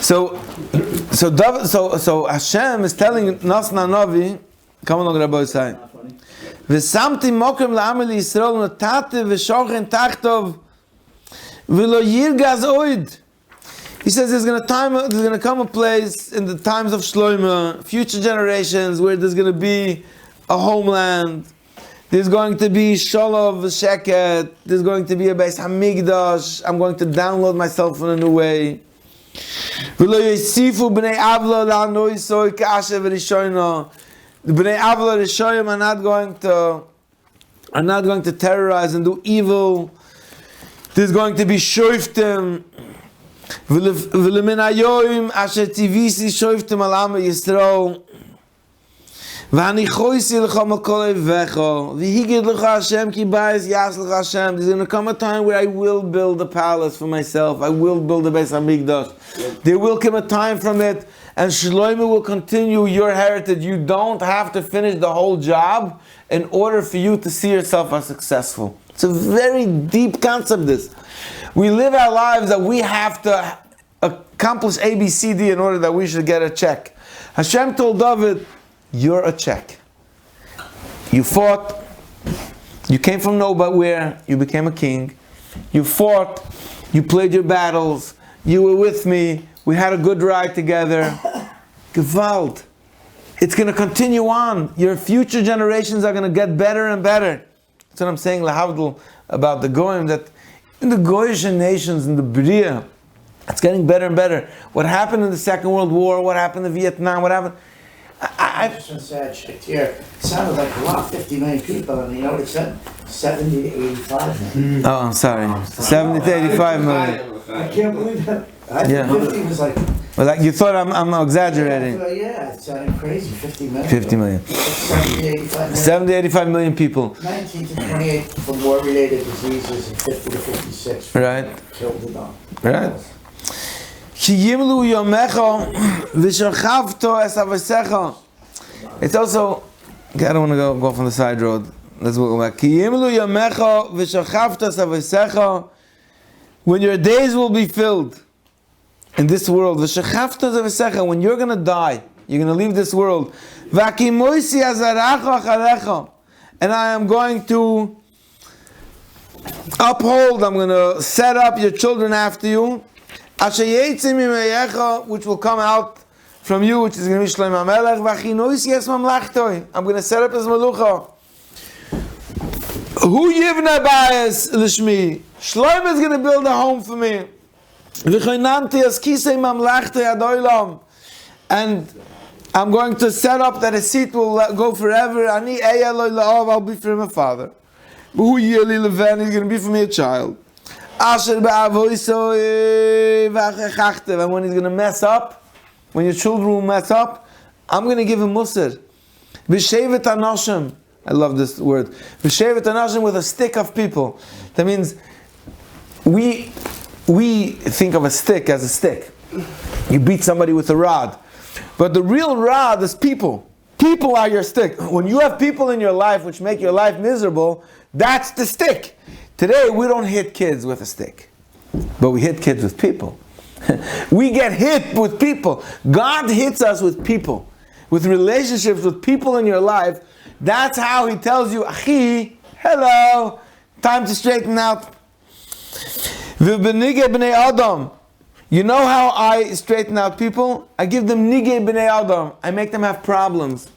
Speaker 1: So Hashem is telling Nasna Navi, come along, Rabbi Yisai. V'samti mokem la'am Yisrael notate v'shochen tachtov v'lo yirgaz oid. He says there's going to come a place in the times of Shlomo, future generations, where there's going to be a homeland. There's going to be Shalom v'sheket. There's going to be a Beis Hamikdash. I'm going to download myself in a new way. V'lo yisifu b'nei avla la'anoisoi k'asher v'rishoyno. The Bnei Avla Rishoyim are not going to terrorize and do evil. There's going to be shoiftim. V'lemin hayoyim asher tivisi shoiftim al Am Yisrael. V'ani choisi l'cha makol oivecha. V'higid l'cha Hashem ki ba'is yas l'cha Hashem. There's going to come a time where I will build a palace for myself. I will build a Beis Hamikdash. There will come a time from it, and Shlomo will continue your heritage. You don't have to finish the whole job in order for you to see yourself as successful. It's a very deep concept, this. We live our lives that we have to accomplish A, B, C, D in order that we should get a check. Hashem told David, you're a check. You fought, you came from nowhere, you became a king. You fought, you played your battles, you were with me, we had a good ride together. Gewalt. It's going to continue on. Your future generations are going to get better and better. That's what I'm saying, lahavdil, about the Goyim, that in the Goyish nations, in the Bria, it's getting better and better. What happened in the Second World War, what happened in Vietnam, what happened...
Speaker 3: I just said, checked here. It sounded like a lot, 50 million people, and you know what it said? 70 to 85 million.
Speaker 1: Oh, I'm sorry. 70 to 85 million.
Speaker 3: I can't believe that. I
Speaker 1: Yeah.
Speaker 3: thought 50 was like,
Speaker 1: Well, like you thought I'm exaggerating.
Speaker 3: yeah, it sounded crazy. 50 million.
Speaker 1: 50 million.
Speaker 3: 70 to 85 million.
Speaker 1: 70 to 85 million people.
Speaker 3: 19 to 28 from war-related diseases and 50 to 56
Speaker 1: Right.
Speaker 3: killed and all.
Speaker 1: Right. Ki yimlu yomecha v'shachavto es avasecha. It's also, I don't want to go from the side road. Let's go back. Ki yimlu yomecha v'shachavto es avasecha. When your days will be filled in this world, v'shachavto es avasecha, when you're going to die, you're going to leave this world. V'akimoisi azaracha acharecha. And I am going to uphold, I'm going to set up your children after you, which will come out from you, which is going to be Shlomo HaMelech. I'm going to set up his Melucha. Who yivna bayis l'shmi? Shlomo is going to build a home for me. And I'm going to set up that his seat will go forever. I'll be for him a father. He's going to be for me a child. And when he's going to mess up, when your children will mess up, I'm going to give him musar. B'shevet anoshim. I love this word. B'shevet anoshim, with a stick of people. That means we think of a stick as a stick. You beat somebody with a rod. But the real rod is people. People are your stick. When you have people in your life which make your life miserable, that's the stick. Today, we don't hit kids with a stick, but we hit kids with people. We get hit with people. God hits us with people, with relationships with people in your life. That's how He tells you, Achi, hello, time to straighten out. Adam. You know how I straighten out people? I give them nigei b'nei adam. I make them have problems.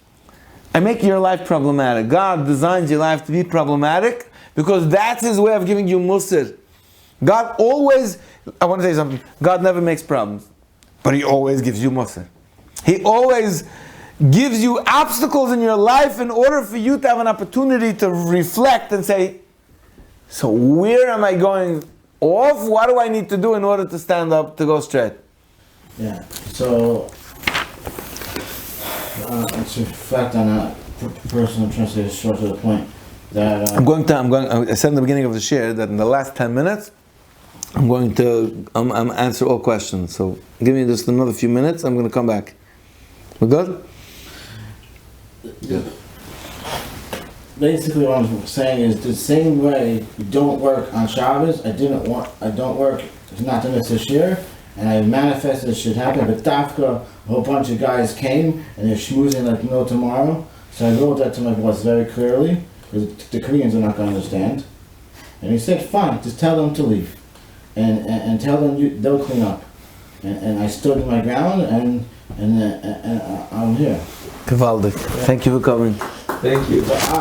Speaker 1: I make your life problematic. God designs your life to be problematic because that's His way of giving you musar. God always, I want to tell you something, God never makes problems, but He always gives you musar. He always gives you obstacles in your life in order for you to have an opportunity to reflect and say, so where am I going off? What do I need to do in order to stand up, to go straight?
Speaker 5: Yeah, so to reflect on that personal translation short to the point that
Speaker 1: I said in the beginning of the share that in the last 10 minutes I'm going to answer all questions. So give me just another few minutes. I'm going to come back. We good?
Speaker 5: Yeah. Basically, what I'm saying is the same way you don't work on Shabbos. I don't work not to miss this year, and I manifested it should happen. But Dafka, a whole bunch of guys came and they're schmoozing like no tomorrow. So I wrote that to my boss very clearly because the Koreans are not going to understand. And he said, "Fine, just tell them to leave, and tell them they'll clean up." And I stood my ground, and I'm here.
Speaker 1: Gewaldig. Thank you for coming.
Speaker 2: Thank you.
Speaker 5: But I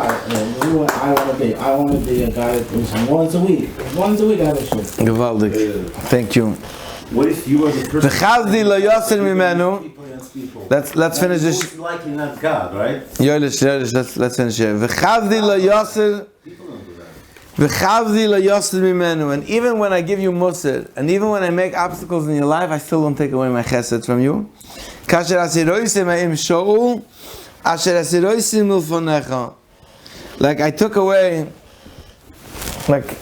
Speaker 5: want to be a guy that is once a week. Once a week I have a shift.
Speaker 1: Gewaldig. Thank you.
Speaker 2: What if you were the person?
Speaker 1: V'chazdi lo yosir mimenu.
Speaker 2: People against people.
Speaker 1: Let's finish this.
Speaker 2: Most likely not God, right?
Speaker 1: Yoelish, let's finish here. V'chazdi lo yosir.
Speaker 2: People don't do that.
Speaker 1: V'chavdi lo yosir mimenu. And even when I give you musar, and even when I make obstacles in your life, I still don't take away my chesed from you. Kasher asiroisim ha'im sho'ul, asher asiroisim milfonecha. Like I took away, like,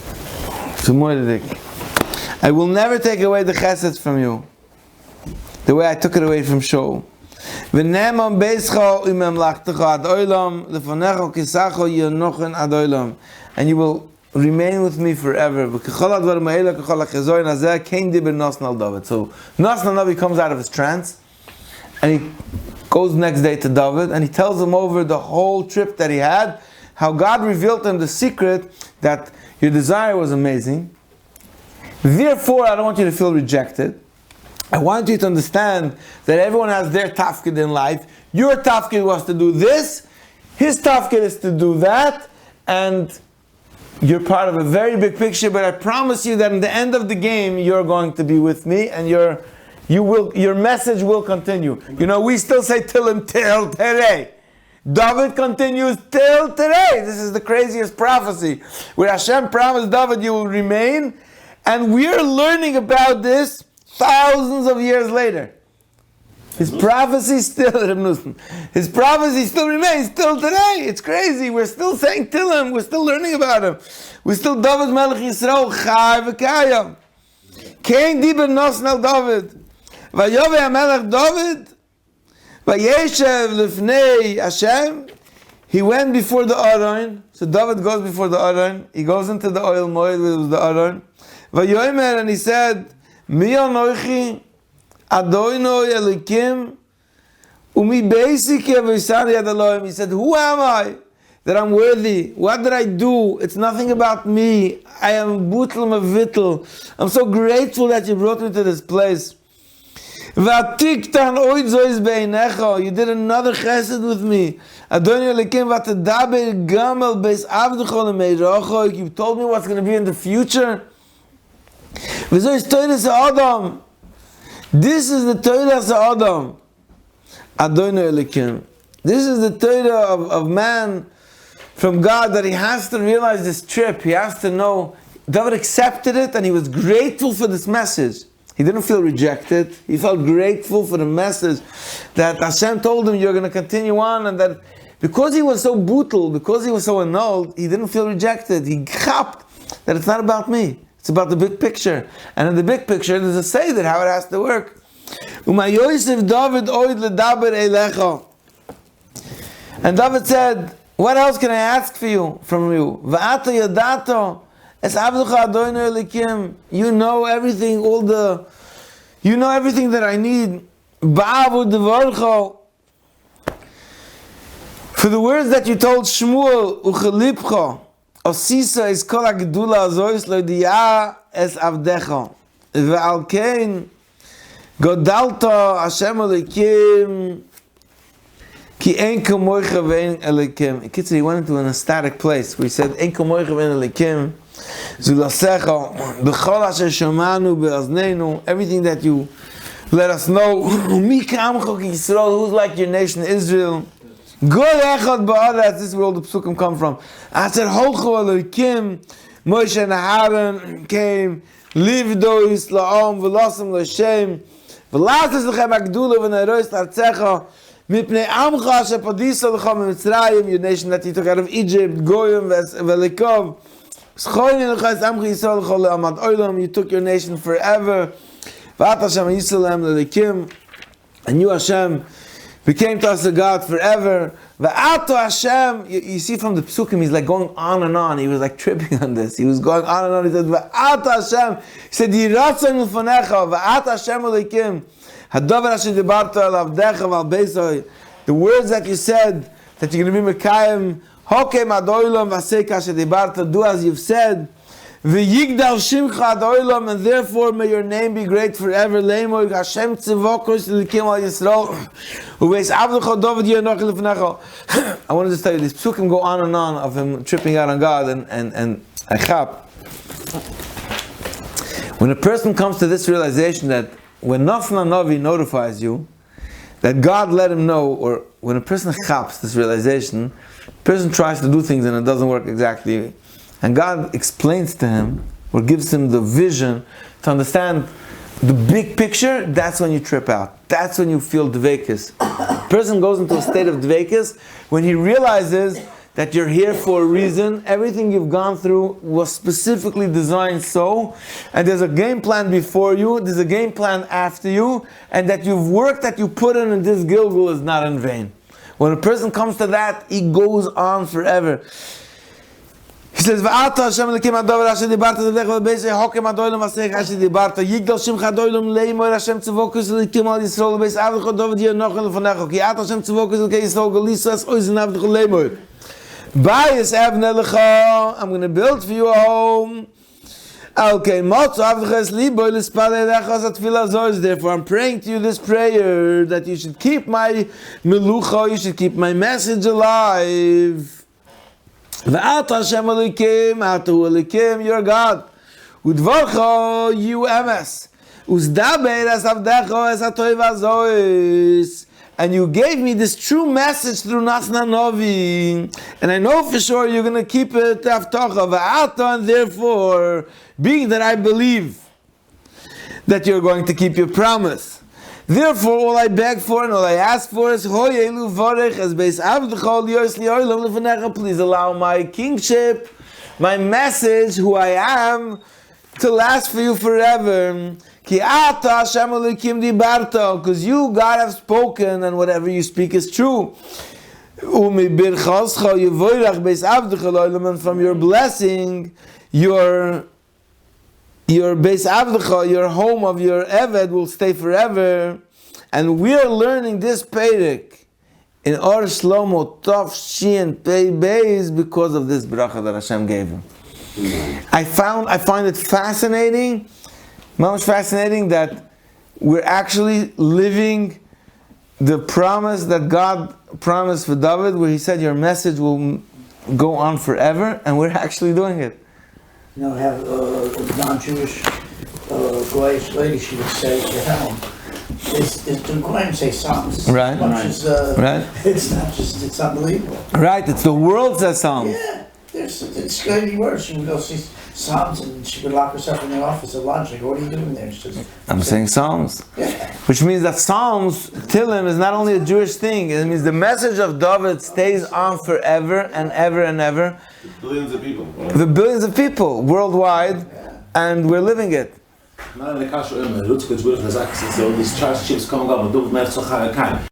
Speaker 1: I will never take away the chesed from you, the way I took it away from Shaul. V'ne'emam beischa u'memlachtecha ad olam, lefonecha kisacha yonochen ad olam. And you will remain with me forever. So Nasna Navi comes out of his trance, and he goes next day to David, and he tells him over the whole trip that he had, how God revealed to him the secret that your desire was amazing. Therefore, I don't want you to feel rejected. I want you to understand that everyone has their tafkid in life. Your tafkid was to do this, his tafkid is to do that, and you're part of a very big picture, but I promise you that in the end of the game, you're going to be with me, and your message will continue. You know, we still say till today. David continues till today. This is the craziest prophecy. Where Hashem promised David, you will remain. And we're learning about this thousands of years later. His prophecy still, his prophecy still remains till today. It's crazy. We're still saying Tillim. We're still learning about him. We're still David Melech Yisrael Chai v'Kayam. Kein diber nosnel David. Vayove HaMelech David. Vayeshev lefnei Hashem. He went before the Aron. So David goes before the Aron. He goes into the oil moed with the Aron. Vayomer, and he said, Mi anochi Adonai Elikim Umi Beis V'Yisani Yad Elohim. He said, who am I that I'm worthy? What did I do? It's nothing about me. I am Butel Mavittel. I'm so grateful that you brought me to this place. V'atiktan oid zois beinecha. You did another chesed with me. Adonai Elikim v'atadaber gamel beis avdecho lemeiracho. You told me what's going to be in the future. V'zois toides Adam. This is the Torah Adam. Adonai Elikim. This is the Torah of man from God, that he has to realize this trip. He has to know. David accepted it and he was grateful for this message. He didn't feel rejected. He felt grateful for the message that Hashem told him, you're going to continue on, and that because he was so brutal, because he was so annulled, he didn't feel rejected. He chapped that it's not about me. It's about the big picture. And in the big picture, there's a say that how it has to work. And David said, what else can I ask for you, from you? You know everything, you know everything that I need. For the words that you told Shmuel, Osisa is kol hagdula azois lo diya es avdecha. Ve'al kein godalta Hashem Elikim ki ein kamoicha ve'en Elikim. Kitzur, he went into an ecstatic place where he said, ein kamoicha ve'en Elikim zulasecha b'chol asher shamanu be'aznenu. Everything that you let us know. Mi k'amcha ki Yisrael, who's like your nation Israel. Good echad ba'aretz. This is where all the psukim come from. I said, Holchu Elokim, Moshe and Aaron came, Livdois la'om v'losam l'shem, v'latas l'chem ha'gdula v'neirois l'artzecha, mipnei amcha shepadisa l'chom Mitzrayim, your nation that you took out of Egypt, Goyim v'likov, S'choyni l'chais amcha Yisrael l'chol le'amad oilam, you took your nation forever, v'at Hashem Yisrael l'elikim, and you Hashem became to us a God forever. V'ato Hashem, you see from the psukim, he's like going on and on. He was like tripping on this. He was going on and on. He said, V'ato Hashem. He said, Yiratzon l'fanecha, V'ato Hashem Elikim. Hadover asher dibarta al avdecha v'al beisoi. The words that you said, that you're going to be Mekayim, Hokem ad oilam v'aseka asher dibarta, do as you've said. V'yigdal shimcha ad oilam, and therefore may your name be great forever. Leimoy Hashem tzivokos l'likim al Yisrael. Uveis avdecha David yenoch l'fnecha. I wanted to tell you, these psukim go on and on of him tripping out on God, and I chap. When a person comes to this realization that when Nafna Navi notifies you that God let him know, or when a person chaps this realization, a person tries to do things and it doesn't work exactly, and God explains to him, or gives him the vision to understand the big picture, that's when you trip out. That's when you feel dveikus. A person goes into a state of dveikus when he realizes that you're here for a reason, everything you've gone through was specifically designed so, and there's a game plan before you, there's a game plan after you, and that you've worked, that you put in this Gilgul is not in vain. When a person comes to that, he goes on forever. He says, "V'ata Hashem Elikim Adover Asher Dibarta Zevech V'Beisei Hokem Adoylem V'Seich Asher Dibarta Yigdal Shimcha Adoylem Leimoy Hashem Tzivokus Elikim Al Yisrael V'Beis Avdecho David Yenochen L'Fanecho Ki Ata Hashem Tzivokus Elikim Yisrael Galisa Es Oizen Avdecho Leimoy Bayis Avne Lecha, I'm going to build for you a home. Okay, Motzu Avdecho Es Liboy L'Spalei Lechas Atfila Zois. Therefore, I'm praying to you this prayer that you should keep my melucha, you should keep my message alive. V'at Hashem Elikim, Atu Elikim, you're God. Udvarcha, you emes. Uzdaber es avdecho es atoiv azois. and you gave me this true message through Nasna Novi, and I know for sure you're going to keep it Avtacha, and therefore, being that I believe that you're going to keep your promise, therefore all I beg for and all I ask for is please allow my kingship, my message, who I am, to last for you forever. Because you, God, have spoken, and whatever you speak is true. And from your blessing, your Beis Avdecha, your home of your Eved, will stay forever. And we are learning this Perek in Or Shlomo Tov Shin Pei Beis because of this bracha that Hashem gave him. I find it fascinating, most fascinating, that we're actually living the promise that God promised for David, where he said your message will go on forever, and we're actually doing it.
Speaker 3: You know, have a non-Jewish Goyish lady, she would say to him, the Goyim say Psalms.
Speaker 1: Right.
Speaker 3: Right. It's unbelievable.
Speaker 1: Right, it's the world says Psalms.
Speaker 3: Yeah, it's going to be worse. She would go see Psalms and she would lock herself in the office at lunch and go, what are you doing there?
Speaker 1: I'm saying Psalms.
Speaker 3: Yeah.
Speaker 1: Which means that Psalms, Tillim, is not only a Jewish thing, it means the message of David stays on forever and ever and ever.
Speaker 2: Billions of people.
Speaker 1: The billions of people worldwide, and we're living it.
Speaker 6: Nein, ich kann schon immer, Rutzke, ich will gesagt, so, these charge chips kommen, aber du, mehr zu